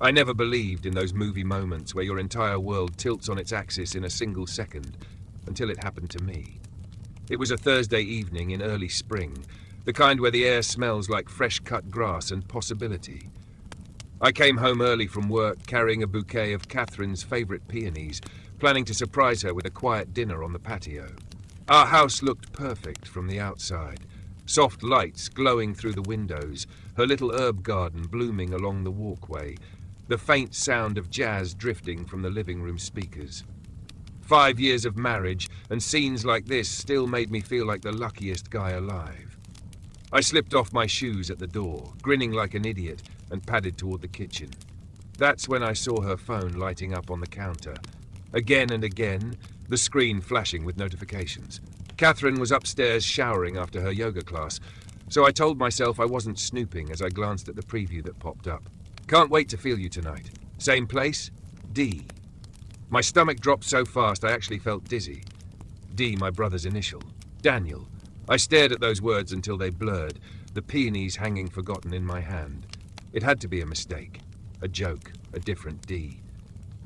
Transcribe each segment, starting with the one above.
I never believed in those movie moments where your entire world tilts on its axis in a single second, until it happened to me. It was a Thursday evening in early spring, the kind where the air smells like fresh-cut grass and possibility. I came home early from work carrying a bouquet of Catherine's favourite peonies, planning to surprise her with a quiet dinner on the patio. Our house looked perfect from the outside. Soft lights glowing through the windows, her little herb garden blooming along the walkway, the faint sound of jazz drifting from the living room speakers. 5 years of marriage, and scenes like this still made me feel like the luckiest guy alive. I slipped off my shoes at the door, grinning like an idiot, and padded toward the kitchen. That's when I saw her phone lighting up on the counter. Again and again, the screen flashing with notifications. Catherine was upstairs showering after her yoga class, so I told myself I wasn't snooping as I glanced at the preview that popped up. Can't wait to feel you tonight. Same place? D. My stomach dropped so fast I actually felt dizzy. D, my brother's initial. Daniel. I stared at those words until they blurred, the peonies hanging forgotten in my hand. It had to be a mistake, a joke, a different D.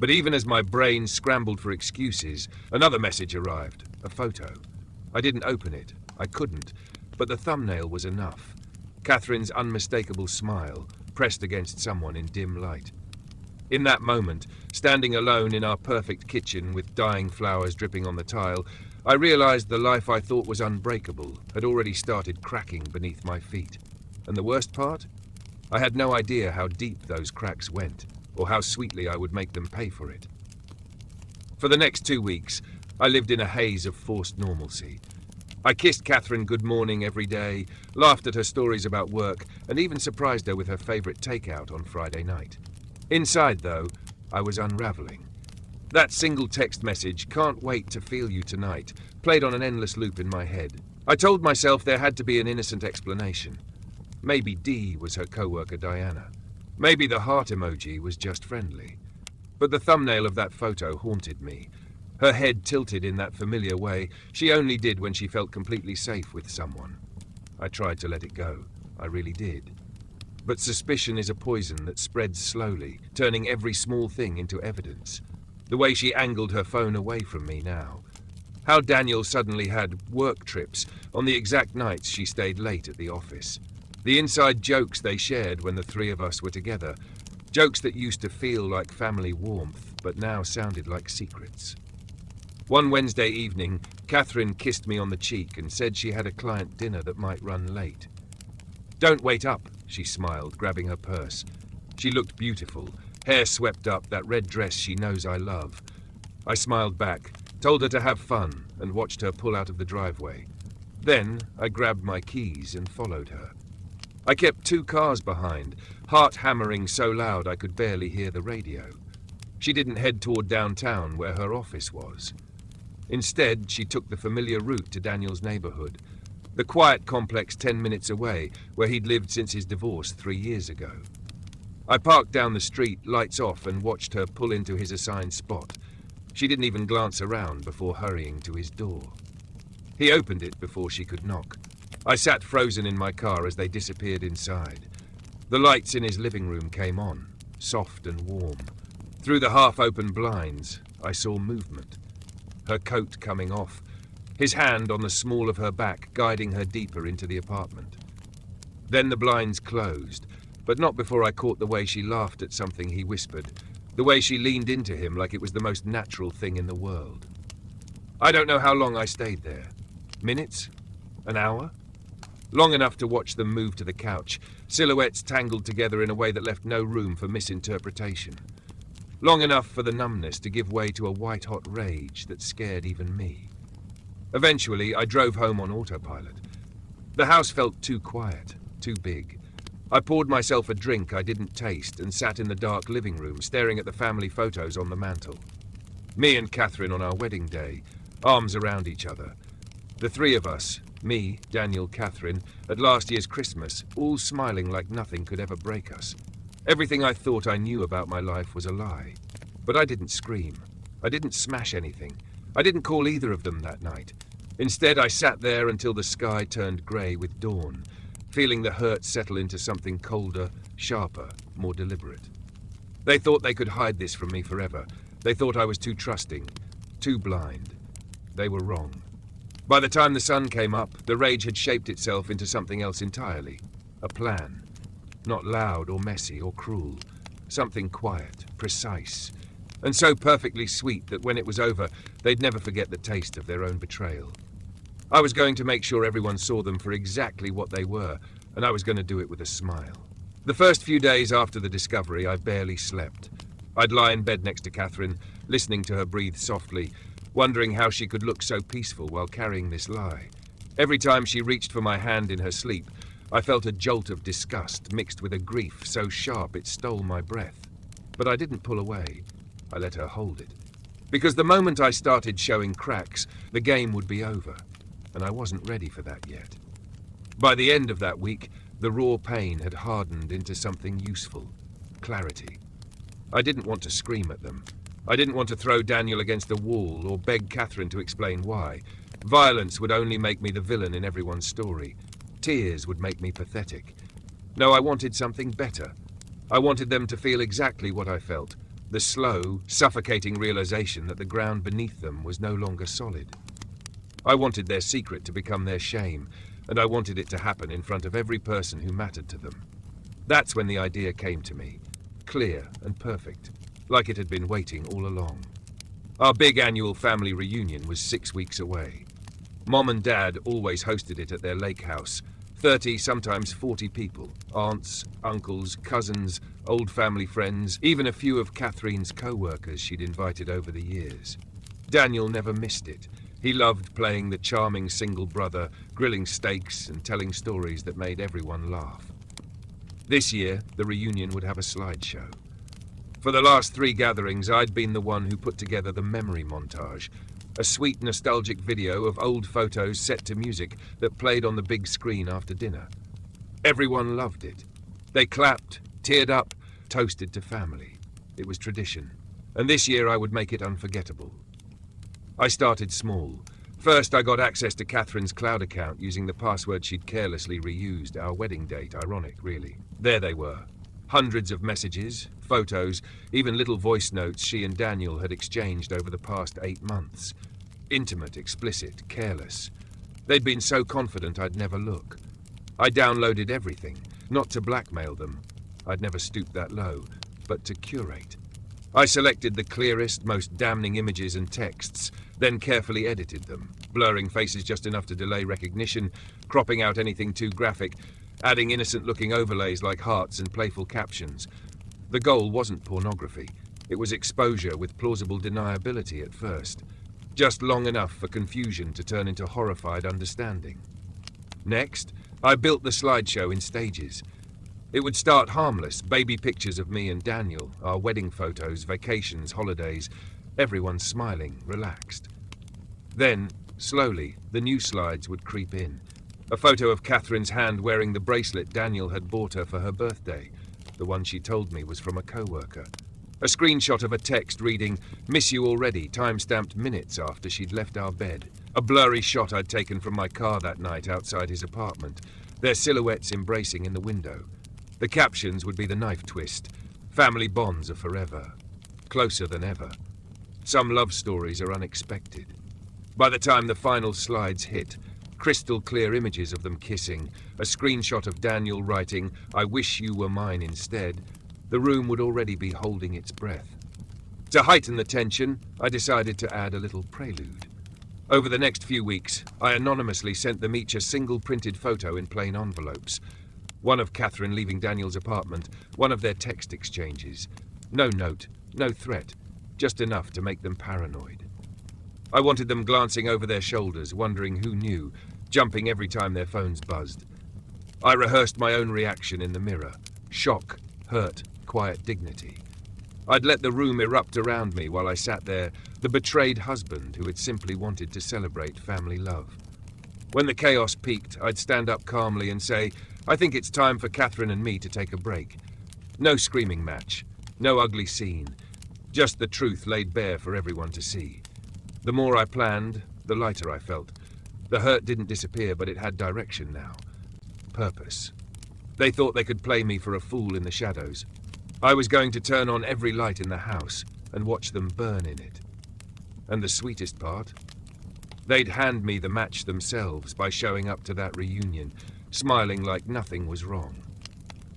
But even as my brain scrambled for excuses, another message arrived, a photo. I didn't open it, I couldn't, but the thumbnail was enough. Catherine's unmistakable smile, pressed against someone in dim light. In that moment, standing alone in our perfect kitchen with dying flowers dripping on the tile, I realized the life I thought was unbreakable had already started cracking beneath my feet. And the worst part? I had no idea how deep those cracks went, or how sweetly I would make them pay for it. For the next 2 weeks, I lived in a haze of forced normalcy. I kissed Catherine good morning every day, laughed at her stories about work, and even surprised her with her favorite takeout on Friday night. Inside, though, I was unraveling. That single text message, "Can't wait to feel you tonight," played on an endless loop in my head. I told myself there had to be an innocent explanation. Maybe D was her coworker Diana. Maybe the heart emoji was just friendly. But the thumbnail of that photo haunted me. Her head tilted in that familiar way she only did when she felt completely safe with someone. I tried to let it go. I really did. But suspicion is a poison that spreads slowly, turning every small thing into evidence. The way she angled her phone away from me now. How Daniel suddenly had work trips on the exact nights she stayed late at the office. The inside jokes they shared when the three of us were together. Jokes that used to feel like family warmth, but now sounded like secrets. One Wednesday evening, Catherine kissed me on the cheek and said she had a client dinner that might run late. "Don't wait up," she smiled, grabbing her purse. She looked beautiful, hair swept up, that red dress she knows I love. I smiled back, told her to have fun, and watched her pull out of the driveway. Then I grabbed my keys and followed her. I kept 2 cars behind, heart hammering so loud I could barely hear the radio. She didn't head toward downtown where her office was. Instead, she took the familiar route to Daniel's neighborhood, the quiet complex 10 minutes away where he'd lived since his divorce 3 years ago. I parked down the street, lights off, and watched her pull into his assigned spot. She didn't even glance around before hurrying to his door. He opened it before she could knock. I sat frozen in my car as they disappeared inside. The lights in his living room came on, soft and warm. Through the half-open blinds, I saw movement. Her coat coming off, his hand on the small of her back guiding her deeper into the apartment. Then the blinds closed, but not before I caught the way she laughed at something he whispered, the way she leaned into him like it was the most natural thing in the world. I don't know how long I stayed there. Minutes? An hour? Long enough to watch them move to the couch, silhouettes tangled together in a way that left no room for misinterpretation. Long enough for the numbness to give way to a white-hot rage that scared even me. Eventually, I drove home on autopilot. The house felt too quiet, too big. I poured myself a drink I didn't taste and sat in the dark living room staring at the family photos on the mantel. Me and Catherine on our wedding day, arms around each other. The 3 of us, me, Daniel, Catherine, at last year's Christmas, all smiling like nothing could ever break us. Everything I thought I knew about my life was a lie. But I didn't scream. I didn't smash anything. I didn't call either of them that night. Instead, I sat there until the sky turned grey with dawn, feeling the hurt settle into something colder, sharper, more deliberate. They thought they could hide this from me forever. They thought I was too trusting, too blind. They were wrong. By the time the sun came up, the rage had shaped itself into something else entirely. A plan. Not loud or messy or cruel. Something quiet, precise, and so perfectly sweet that when it was over, they'd never forget the taste of their own betrayal. I was going to make sure everyone saw them for exactly what they were, and I was going to do it with a smile. The first few days after the discovery, I barely slept. I'd lie in bed next to Catherine, listening to her breathe softly, wondering how she could look so peaceful while carrying this lie. Every time she reached for my hand in her sleep, I felt a jolt of disgust mixed with a grief so sharp it stole my breath. But I didn't pull away. I let her hold it. Because the moment I started showing cracks, the game would be over, and I wasn't ready for that yet. By the end of that week, the raw pain had hardened into something useful. Clarity. I didn't want to scream at them. I didn't want to throw Daniel against a wall or beg Catherine to explain why. Violence would only make me the villain in everyone's story. Tears would make me pathetic. No, I wanted something better. I wanted them to feel exactly what I felt. The slow, suffocating realization that the ground beneath them was no longer solid. I wanted their secret to become their shame, and I wanted it to happen in front of every person who mattered to them. That's when the idea came to me, clear and perfect, like it had been waiting all along. Our big annual family reunion was 6 weeks away. Mom and Dad always hosted it at their lake house. 30, sometimes 40 people. Aunts, uncles, cousins, old family friends, even a few of Catherine's co-workers she'd invited over the years. Daniel never missed it. He loved playing the charming single brother, grilling steaks and telling stories that made everyone laugh. This year, the reunion would have a slideshow. For the last 3 gatherings, I'd been the one who put together the memory montage, a sweet nostalgic video of old photos set to music that played on the big screen after dinner. Everyone loved it. They clapped, teared up, toasted to family. It was tradition, and this year I would make it unforgettable. I started small. First, I got access to Catherine's cloud account using the password she'd carelessly reused, our wedding date, ironic, really. There they were. Hundreds of messages, photos, even little voice notes she and Daniel had exchanged over the past 8 months. Intimate, explicit, careless. They'd been so confident I'd never look. I downloaded everything, not to blackmail them. I'd never stooped that low, but to curate. I selected the clearest, most damning images and texts, then carefully edited them, blurring faces just enough to delay recognition, cropping out anything too graphic, adding innocent-looking overlays like hearts and playful captions. The goal wasn't pornography. It was exposure with plausible deniability at first, just long enough for confusion to turn into horrified understanding. Next, I built the slideshow in stages. It would start harmless, baby pictures of me and Daniel, our wedding photos, vacations, holidays, everyone smiling, relaxed. Then, slowly, the new slides would creep in. A photo of Catherine's hand wearing the bracelet Daniel had bought her for her birthday, the one she told me was from a co-worker. A screenshot of a text reading, "Miss you already," time-stamped minutes after she'd left our bed. A blurry shot I'd taken from my car that night outside his apartment, their silhouettes embracing in the window. The captions would be the knife twist. Family bonds are forever. Closer than ever. Some love stories are unexpected. By the time the final slides hit, crystal clear images of them kissing, a screenshot of Daniel writing, "I wish you were mine instead," the room would already be holding its breath. To heighten the tension, I decided to add a little prelude. Over the next few weeks, I anonymously sent them each a single printed photo in plain envelopes. One of Catherine leaving Daniel's apartment, one of their text exchanges. No note, no threat, just enough to make them paranoid. I wanted them glancing over their shoulders, wondering who knew, jumping every time their phones buzzed. I rehearsed my own reaction in the mirror. Shock, hurt, quiet dignity. I'd let the room erupt around me while I sat there, the betrayed husband who had simply wanted to celebrate family love. When the chaos peaked, I'd stand up calmly and say, "I think it's time for Catherine and me to take a break." No screaming match, no ugly scene, just the truth laid bare for everyone to see. The more I planned, the lighter I felt. The hurt didn't disappear, but it had direction now. Purpose. They thought they could play me for a fool in the shadows. I was going to turn on every light in the house and watch them burn in it. And the sweetest part? They'd hand me the match themselves by showing up to that reunion, smiling like nothing was wrong.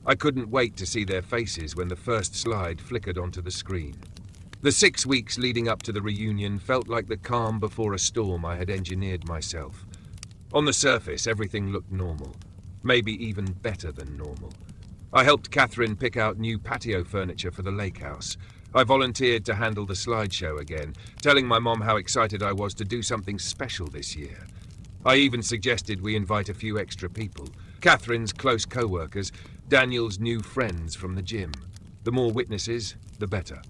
I couldn't wait to see their faces when the first slide flickered onto the screen. The 6 weeks leading up to the reunion felt like the calm before a storm I had engineered myself. On the surface, everything looked normal, maybe even better than normal. I helped Catherine pick out new patio furniture for the lake house. I volunteered to handle the slideshow again, telling my mom how excited I was to do something special this year. I even suggested we invite a few extra people. Catherine's close co-workers, Daniel's new friends from the gym. The more witnesses, the better.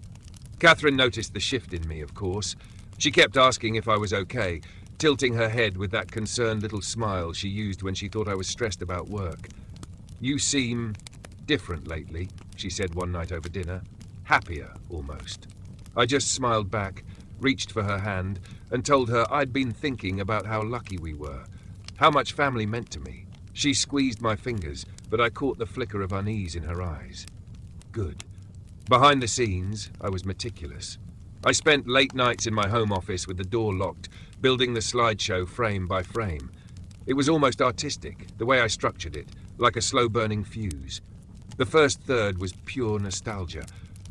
Catherine noticed the shift in me, of course. She kept asking if I was okay, tilting her head with that concerned little smile she used when she thought I was stressed about work. "You seem different lately," she said one night over dinner. Happier, almost. I just smiled back, reached for her hand, and told her I'd been thinking about how lucky we were, how much family meant to me. She squeezed my fingers, but I caught the flicker of unease in her eyes. Good. Behind the scenes, I was meticulous. I spent late nights in my home office with the door locked, building the slideshow frame by frame. It was almost artistic, the way I structured it, like a slow-burning fuse. The first third was pure nostalgia.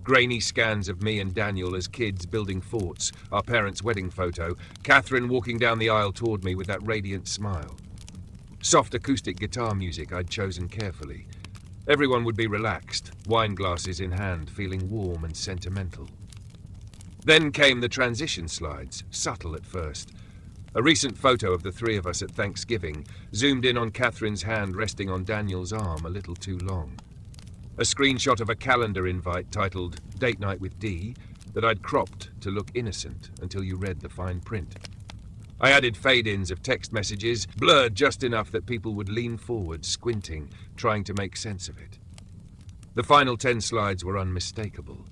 Grainy scans of me and Daniel as kids building forts, our parents' wedding photo, Catherine walking down the aisle toward me with that radiant smile. Soft acoustic guitar music I'd chosen carefully. Everyone would be relaxed, wine glasses in hand, feeling warm and sentimental. Then came the transition slides, subtle at first. A recent photo of the three of us at Thanksgiving zoomed in on Catherine's hand resting on Daniel's arm a little too long. A screenshot of a calendar invite titled Date Night with D that I'd cropped to look innocent until you read the fine print. I added fade-ins of text messages, blurred just enough that people would lean forward, squinting, trying to make sense of it. The final 10 slides were unmistakable.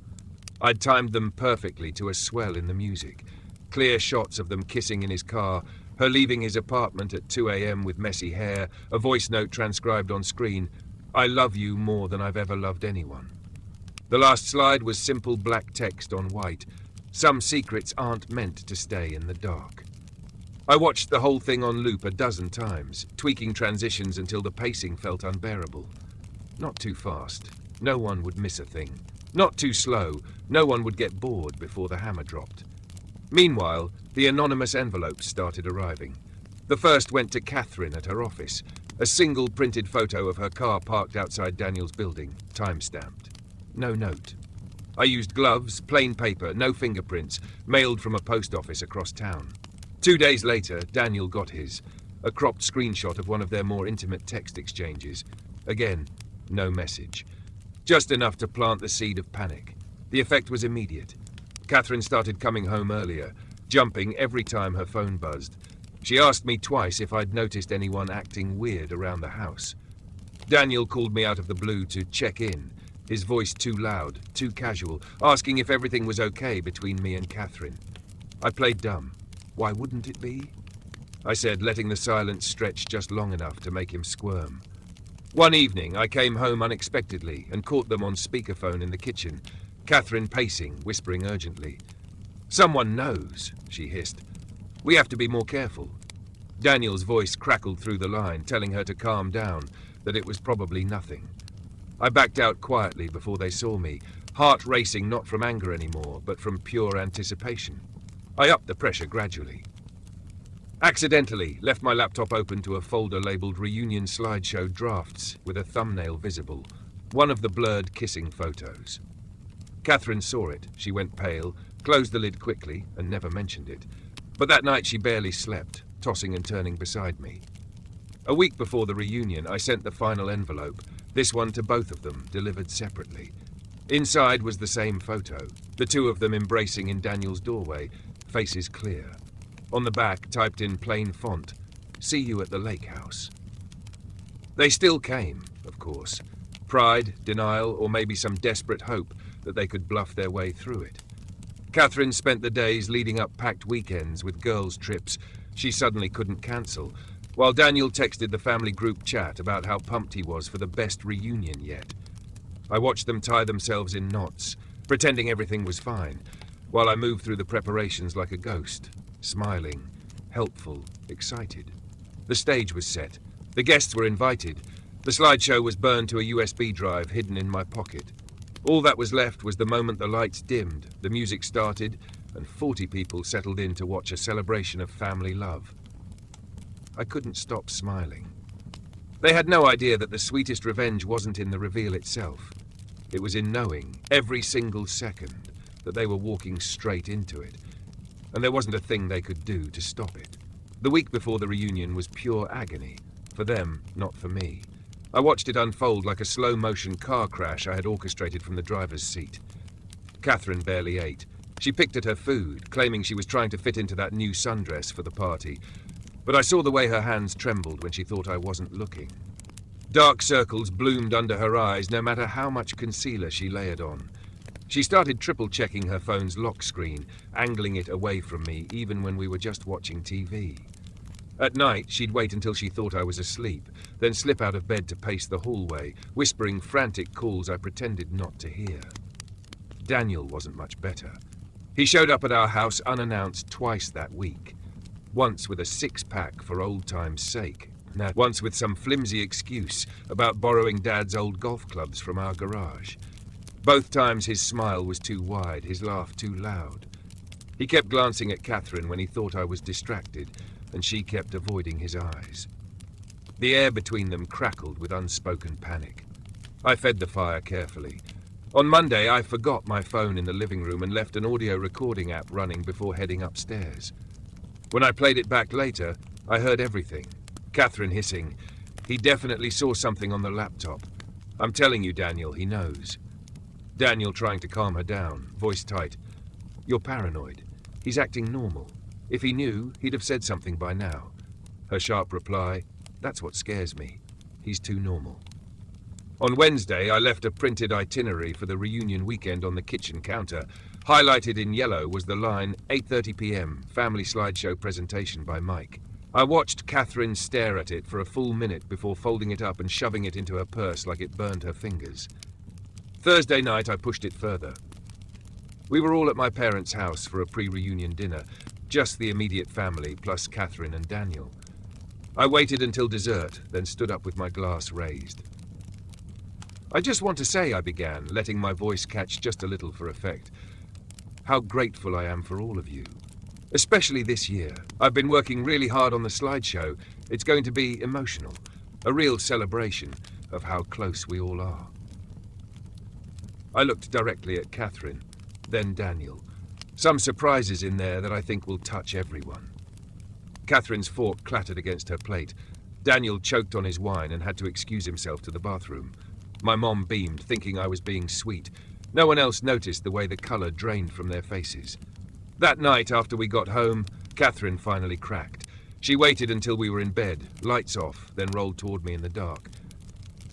I'd timed them perfectly to a swell in the music. Clear shots of them kissing in his car, her leaving his apartment at 2 a.m. with messy hair, a voice note transcribed on screen, "I love you more than I've ever loved anyone." The last slide was simple black text on white. Some secrets aren't meant to stay in the dark. I watched the whole thing on loop a dozen times, tweaking transitions until the pacing felt unbearable. Not too fast. No one would miss a thing. Not too slow. No one would get bored before the hammer dropped. Meanwhile, the anonymous envelopes started arriving. The first went to Catherine at her office. A single printed photo of her car parked outside Daniel's building, time-stamped. No note. I used gloves, plain paper, no fingerprints, mailed from a post office across town. 2 days later, Daniel got his. A cropped screenshot of one of their more intimate text exchanges. Again, no message. Just enough to plant the seed of panic. The effect was immediate. Catherine started coming home earlier, jumping every time her phone buzzed. She asked me twice if I'd noticed anyone acting weird around the house. Daniel called me out of the blue to check in, his voice too loud, too casual, asking if everything was okay between me and Catherine. I played dumb. Why wouldn't it be? I said, letting the silence stretch just long enough to make him squirm. One evening, I came home unexpectedly and caught them on speakerphone in the kitchen, Catherine pacing, whispering urgently. "Someone knows," she hissed. "We have to be more careful." Daniel's voice crackled through the line, telling her to calm down, that it was probably nothing. I backed out quietly before they saw me, heart racing not from anger anymore, but from pure anticipation. I upped the pressure gradually. Accidentally, left my laptop open to a folder labeled Reunion Slideshow Drafts with a thumbnail visible, one of the blurred kissing photos. Catherine saw it, she went pale, closed the lid quickly, and never mentioned it. But that night she barely slept, tossing and turning beside me. A week before the reunion, I sent the final envelope, this one to both of them, delivered separately. Inside was the same photo, the two of them embracing in Daniel's doorway, faces clear. On the back, typed in plain font, "See you at the lake house." They still came, of course. Pride, denial, or maybe some desperate hope that they could bluff their way through it. Catherine spent the days leading up packed weekends with girls' trips she suddenly couldn't cancel, while Daniel texted the family group chat about how pumped he was for the best reunion yet. I watched them tie themselves in knots, pretending everything was fine, while I moved through the preparations like a ghost, smiling, helpful, excited. The stage was set. The guests were invited. The slideshow was burned to a USB drive hidden in my pocket. All that was left was the moment the lights dimmed, the music started, and 40 people settled in to watch a celebration of family love. I couldn't stop smiling. They had no idea that the sweetest revenge wasn't in the reveal itself. It was in knowing, every single second, that they were walking straight into it, and there wasn't a thing they could do to stop it. The week before the reunion was pure agony. For them, not for me. I watched it unfold like a slow-motion car crash I had orchestrated from the driver's seat. Catherine barely ate. She picked at her food, claiming she was trying to fit into that new sundress for the party. But I saw the way her hands trembled when she thought I wasn't looking. Dark circles bloomed under her eyes no matter how much concealer she layered on. She started triple-checking her phone's lock screen, angling it away from me even when we were just watching TV. At night, she'd wait until she thought I was asleep, then slip out of bed to pace the hallway, whispering frantic calls I pretended not to hear. Daniel wasn't much better. He showed up at our house unannounced twice that week. Once with a six-pack for old time's sake, and once with some flimsy excuse about borrowing Dad's old golf clubs from our garage. Both times his smile was too wide, his laugh too loud. He kept glancing at Catherine when he thought I was distracted, and she kept avoiding his eyes. The air between them crackled with unspoken panic. I fed the fire carefully. On Monday, I forgot my phone in the living room and left an audio recording app running before heading upstairs. When I played it back later, I heard everything. Catherine hissing, "He definitely saw something on the laptop. I'm telling you, Daniel, he knows." Daniel trying to calm her down, voice tight, "You're paranoid. He's acting normal. If he knew, he'd have said something by now." Her sharp reply, "That's what scares me. He's too normal." On Wednesday, I left a printed itinerary for the reunion weekend on the kitchen counter. Highlighted in yellow was the line, 8:30 p.m., family slideshow presentation by Mike. I watched Catherine stare at it for a full minute before folding it up and shoving it into her purse like it burned her fingers. Thursday night, I pushed it further. We were all at my parents' house for a pre-reunion dinner, just the immediate family plus Catherine and Daniel. I waited until dessert, then stood up with my glass raised. "I just want to say," I began, letting my voice catch just a little for effect, "how grateful I am for all of you. Especially this year. I've been working really hard on the slideshow. It's going to be emotional, a real celebration of how close we all are." I looked directly at Catherine, then Daniel. Some surprises in there that I think will touch everyone. Catherine's fork clattered against her plate. Daniel choked on his wine and had to excuse himself to the bathroom. My mom beamed, thinking I was being sweet. No one else noticed the way the colour drained from their faces. That night, after we got home, Catherine finally cracked. She waited until we were in bed, lights off, then rolled toward me in the dark.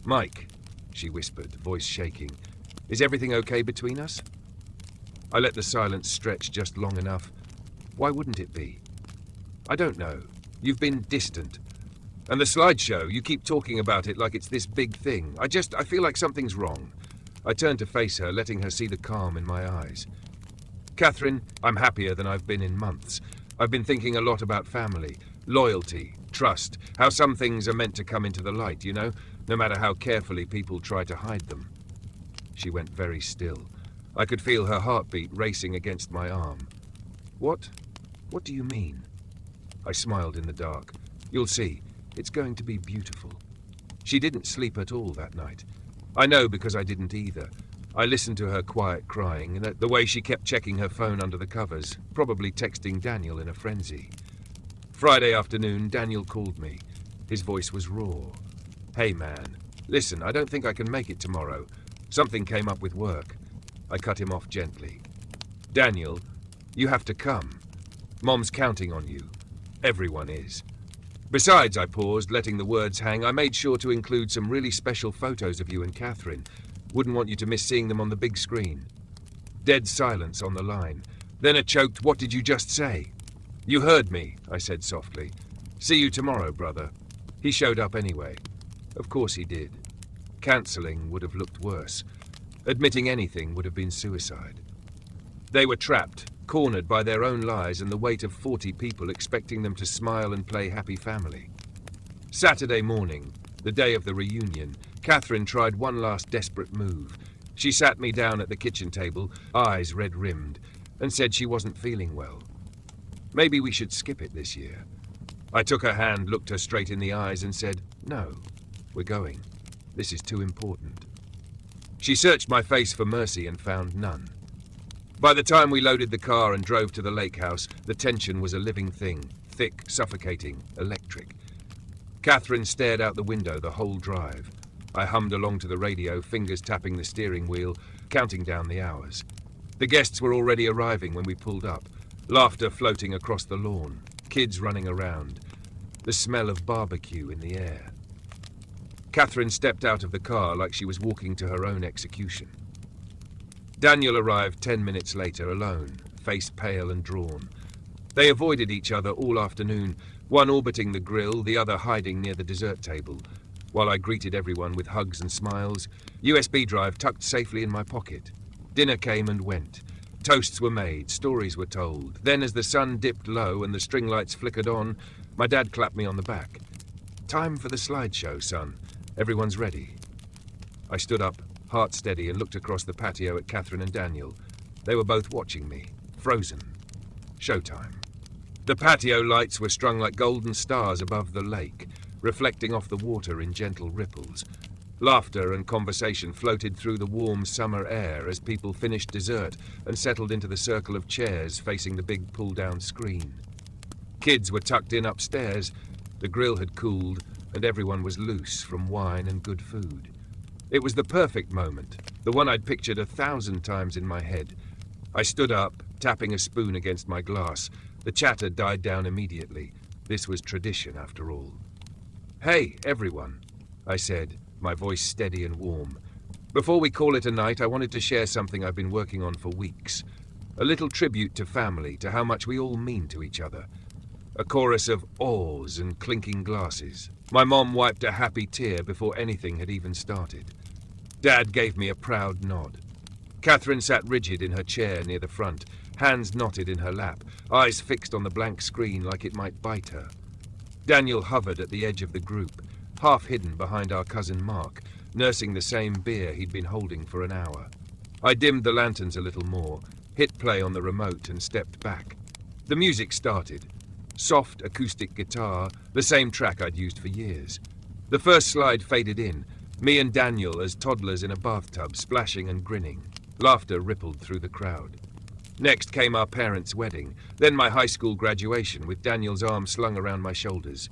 "Mike," she whispered, voice shaking, "is everything okay between us?" I let the silence stretch just long enough. Why wouldn't it be? "I don't know. You've been distant. And the slideshow, you keep talking about it like it's this big thing. I feel like something's wrong." I turned to face her, letting her see the calm in my eyes. "Catherine, I'm happier than I've been in months. I've been thinking a lot about family, loyalty, trust, how some things are meant to come into the light, you know, no matter how carefully people try to hide them." She went very still. I could feel her heartbeat racing against my arm. What do you mean?" I smiled in the dark. "You'll see. It's going to be beautiful." She didn't sleep at all that night. I know because I didn't either. I listened to her quiet crying, and the way she kept checking her phone under the covers, probably texting Daniel in a frenzy. Friday afternoon, Daniel called me. His voice was raw. "Hey man, listen, I don't think I can make it tomorrow. Something came up with work." I cut him off gently. "Daniel, you have to come. Mom's counting on you. Everyone is. Besides," I paused, letting the words hang, "I made sure to include some really special photos of you and Catherine. Wouldn't want you to miss seeing them on the big screen." Dead silence on the line. Then a choked, "What did you just say?" "You heard me," I said softly. "See you tomorrow, brother." He showed up anyway. Of course he did. Cancelling would have looked worse. Admitting anything would have been suicide. They were trapped, cornered by their own lies and the weight of 40 people expecting them to smile and play happy family. Saturday morning, the day of the reunion, Catherine tried one last desperate move. She sat me down at the kitchen table, eyes red-rimmed, and said she wasn't feeling well. Maybe we should skip it this year. I took her hand, looked her straight in the eyes and said, "No, we're going. This is too important." She searched my face for mercy and found none. By the time we loaded the car and drove to the lake house, the tension was a living thing, thick, suffocating, electric. Catherine stared out the window the whole drive. I hummed along to the radio, fingers tapping the steering wheel, counting down the hours. The guests were already arriving when we pulled up, laughter floating across the lawn, kids running around, the smell of barbecue in the air. Catherine stepped out of the car like she was walking to her own execution. Daniel arrived 10 minutes later, alone, face pale and drawn. They avoided each other all afternoon, one orbiting the grill, the other hiding near the dessert table. While I greeted everyone with hugs and smiles, USB drive tucked safely in my pocket. Dinner came and went. Toasts were made, stories were told. Then as the sun dipped low and the string lights flickered on, my dad clapped me on the back. "Time for the slideshow, son. Everyone's ready." I stood up, heart steady, and looked across the patio at Catherine and Daniel. They were both watching me, frozen. Showtime. The patio lights were strung like golden stars above the lake, reflecting off the water in gentle ripples. Laughter and conversation floated through the warm summer air as people finished dessert and settled into the circle of chairs facing the big pull-down screen. Kids were tucked in upstairs, the grill had cooled, and everyone was loose from wine and good food. It was the perfect moment, the one I'd pictured 1,000 times in my head. I stood up, tapping a spoon against my glass. The chatter died down immediately. This was tradition, after all. "Hey, everyone," I said, my voice steady and warm. "Before we call it a night, I wanted to share something I've been working on for weeks. A little tribute to family, to how much we all mean to each other. A chorus of awes and clinking glasses. My mom wiped a happy tear before anything had even started. Dad gave me a proud nod. Catherine sat rigid in her chair near the front, hands knotted in her lap, eyes fixed on the blank screen like it might bite her. Daniel hovered at the edge of the group, half hidden behind our cousin Mark, nursing the same beer he'd been holding for an hour. I dimmed the lanterns a little more, hit play on the remote and stepped back. The music started. Soft acoustic guitar, the same track I'd used for years. The first slide faded in, me and Daniel as toddlers in a bathtub, splashing and grinning. Laughter rippled through the crowd. Next came our parents' wedding, then my high school graduation with Daniel's arm slung around my shoulders.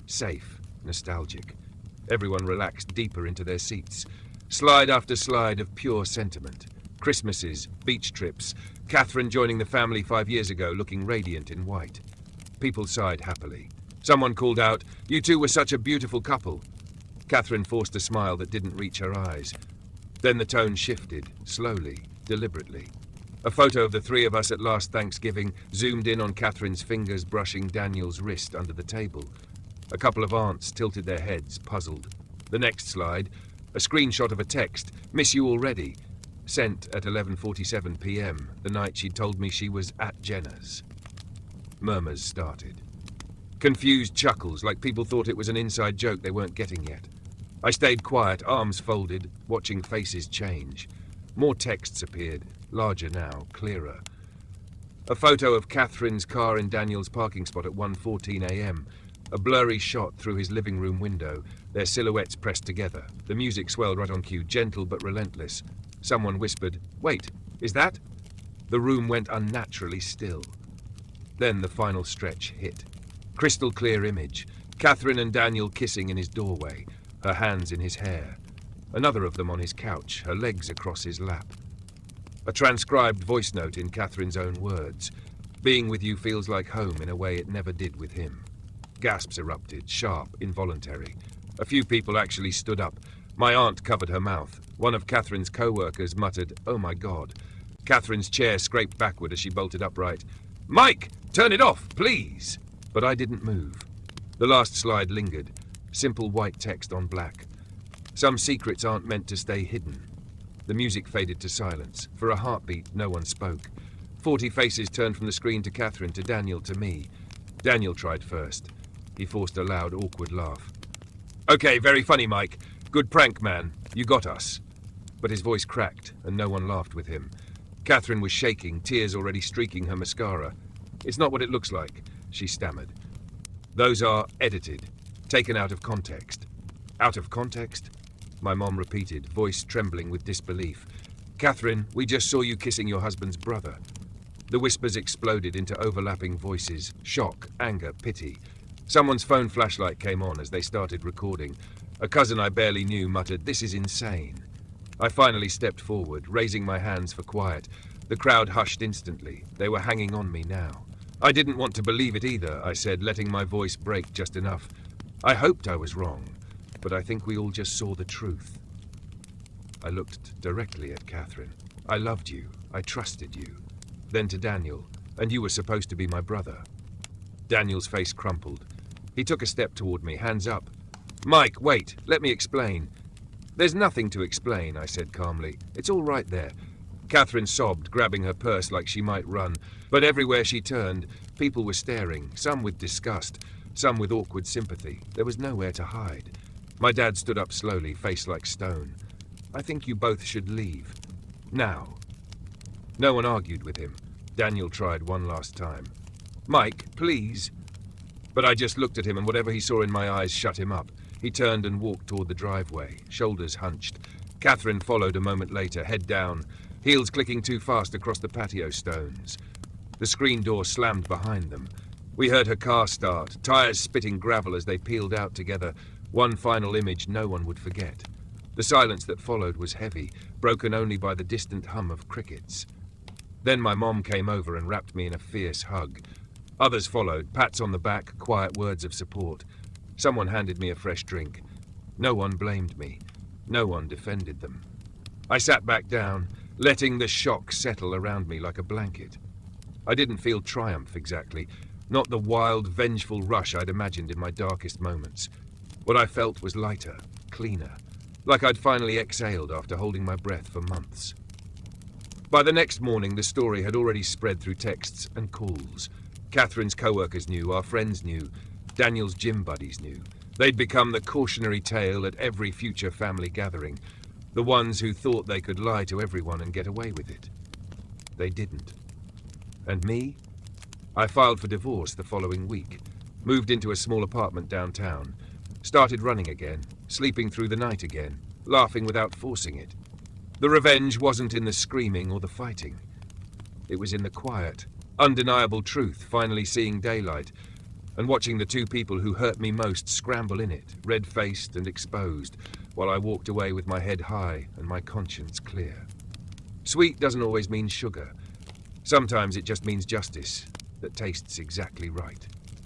Safe, nostalgic. Everyone relaxed deeper into their seats. Slide after slide of pure sentiment. Christmases, beach trips, Catherine joining the family 5 years ago looking radiant in white. People sighed happily. Someone called out, "You two were such a beautiful couple." Catherine forced a smile that didn't reach her eyes. Then the tone shifted, slowly, deliberately. A photo of the three of us at last Thanksgiving zoomed in on Catherine's fingers brushing Daniel's wrist under the table. A couple of aunts tilted their heads, puzzled. The next slide, a screenshot of a text, "Miss you already," sent at 11:47 p.m., the night she'd told me she was at Jenna's. Murmurs started. Confused chuckles, like people thought it was an inside joke they weren't getting yet. I stayed quiet, arms folded, watching faces change. More texts appeared, larger now, clearer. A photo of Catherine's car in Daniel's parking spot at 1:14 a.m., a blurry shot through his living room window, their silhouettes pressed together. The music swelled right on cue, gentle but relentless. Someone whispered, "Wait, is that?" The room went unnaturally still. Then the final stretch hit. Crystal clear image. Catherine and Daniel kissing in his doorway, her hands in his hair. Another of them on his couch, her legs across his lap. A transcribed voice note in Catherine's own words. "Being with you feels like home in a way it never did with him." Gasps erupted, sharp, involuntary. A few people actually stood up. My aunt covered her mouth. One of Catherine's co-workers muttered, "Oh my God." Catherine's chair scraped backward as she bolted upright. "Mike, turn it off, please!" But I didn't move. The last slide lingered. Simple white text on black. Some secrets aren't meant to stay hidden. The music faded to silence. For a heartbeat, no one spoke. 40 faces turned from the screen to Catherine, to Daniel, to me. Daniel tried first. He forced a loud, awkward laugh. "Okay, very funny, Mike. Good prank, man. You got us." But his voice cracked, and no one laughed with him. Catherine was shaking, tears already streaking her mascara. "It's not what it looks like," she stammered. "Those are edited, taken out of context." "Out of context?" My mom repeated, voice trembling with disbelief. "Catherine, we just saw you kissing your husband's brother." The whispers exploded into overlapping voices, shock, anger, pity. Someone's phone flashlight came on as they started recording. A cousin I barely knew muttered, "This is insane." I finally stepped forward, raising my hands for quiet. The crowd hushed instantly. They were hanging on me now. "I didn't want to believe it either," I said, letting my voice break just enough. "I hoped I was wrong, but I think we all just saw the truth." I looked directly at Catherine. "I loved you. I trusted you." Then to Daniel, "And you were supposed to be my brother." Daniel's face crumpled. He took a step toward me, hands up. "Mike, wait. Let me explain." "There's nothing to explain," I said calmly. "It's all right there." Catherine sobbed, grabbing her purse like she might run. But everywhere she turned, people were staring, some with disgust, some with awkward sympathy. There was nowhere to hide. My dad stood up slowly, face like stone. "I think you both should leave. Now." No one argued with him. Daniel tried one last time. "Mike, please." But I just looked at him, and whatever he saw in my eyes shut him up. He turned and walked toward the driveway, shoulders hunched. Catherine followed a moment later, head down, heels clicking too fast across the patio stones. The screen door slammed behind them. We heard her car start, tires spitting gravel as they peeled out together, one final image no one would forget. The silence that followed was heavy, broken only by the distant hum of crickets. Then my mom came over and wrapped me in a fierce hug. Others followed, pats on the back, quiet words of support. Someone handed me a fresh drink. No one blamed me. No one defended them. I sat back down, letting the shock settle around me like a blanket. I didn't feel triumph exactly, not the wild, vengeful rush I'd imagined in my darkest moments. What I felt was lighter, cleaner, like I'd finally exhaled after holding my breath for months. By the next morning, the story had already spread through texts and calls. Catherine's co-workers knew, our friends knew, Daniel's gym buddies knew. They'd become the cautionary tale at every future family gathering, the ones who thought they could lie to everyone and get away with it. They didn't. And me? I filed for divorce the following week, moved into a small apartment downtown, started running again, sleeping through the night again, laughing without forcing it. The revenge wasn't in the screaming or the fighting. It was in the quiet, undeniable truth finally seeing daylight, and watching the two people who hurt me most scramble in it, red-faced and exposed, while I walked away with my head high and my conscience clear. Sweet doesn't always mean sugar. Sometimes it just means justice that tastes exactly right.